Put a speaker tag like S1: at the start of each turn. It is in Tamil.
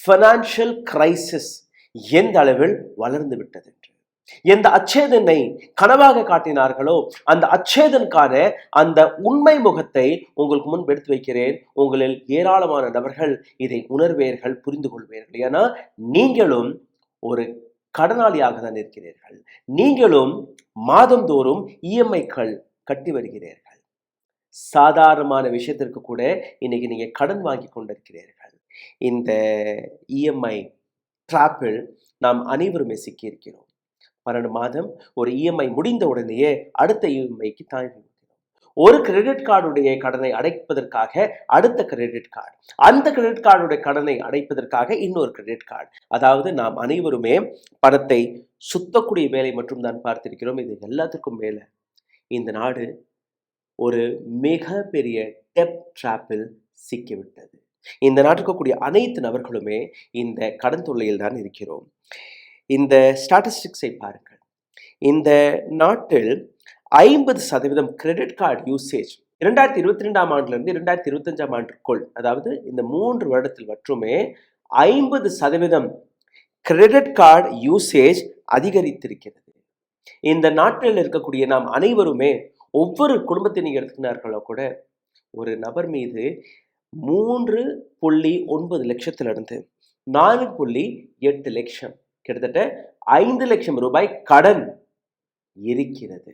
S1: ஃபைனான்சியல் கிரைசிஸ் எந்த அளவில் வளர்ந்து விட்டது என்று. எந்த அச்சேதனை கனவாக காட்டினார்களோ அந்த அச்சேதனுக்கான அந்த உண்மை முகத்தை உங்களுக்கு முன்பு எடுத்து வைக்கிறேன். உங்களில் ஏராளமான நபர்கள் இதை உணர்வீர்கள், புரிந்து கொள்வீர்கள். ஏன்னா நீங்களும் ஒரு கடனாளியாக தான் இருக்கிறீர்கள். நீங்களும் மாதந்தோறும் இஎம்ஐக்கள் கட்டி வருகிறீர்கள். சாதாரணமான விஷயத்திற்கு கூட இன்னைக்கு நீங்க கடன் வாங்கி கொண்டிருக்கிறீர்கள். இந்த இஎம்ஐ டிராப்பில் நாம் அனைவருமே சிக்கியிருக்கிறோம். 12 மாதம் ஒரு இஎம்ஐ முடிந்த உடனேயே அடுத்த இஎம்ஐக்கு தாண்டி ஒரு கிரெடிட் கார்டுடைய கடனை அடைப்பதற்காக அடுத்த கிரெடிட் கார்டு, அந்த கிரெடிட் கார்டுடைய கடனை அடைப்பதற்காக இன்னொரு கிரெடிட் கார்டு. அதாவது நாம் அனைவருமே பணத்தை சுத்தக்கூடிய வேலை மட்டும் தான் பார்த்திருக்கிறோம். இது எல்லாத்துக்கும் மேல இந்த நாடு ஒரு மிக பெரிய டெப் டிராப்பில் சிக்கிவிட்டது. இந்த நாட்டுக்கு கூடிய அனைத்து நபர்களுமே இந்த கடன் தொல்லையில் தான் இருக்கிறோம். இந்த ஸ்டாட்டிஸ்டிக்ஸை பாருங்கள். இந்த நாட்டில் 50% கிரெடிட் கார்டு யூசேஜ் 2022ஆம் ஆண்டிலிருந்து 2025ஆம் ஆண்டிற்குள், அதாவது இந்த 3 வருடத்தில் மட்டுமே 50% கிரெடிட் கார்டு யூசேஜ் அதிகரித்திருக்கிறது. இந்த நாட்டில் இருக்கக்கூடிய நாம் அனைவருமே ஒவ்வொரு குடும்பத்தை நீங்கள் எடுத்துக்கினார்களோ கூட ஒரு நபர் மீது 3.9 லட்சத்திலிருந்து 4.8 லட்சம், கிட்டத்தட்ட 5 லட்சம் ரூபாய் கடன் இருக்கிறது.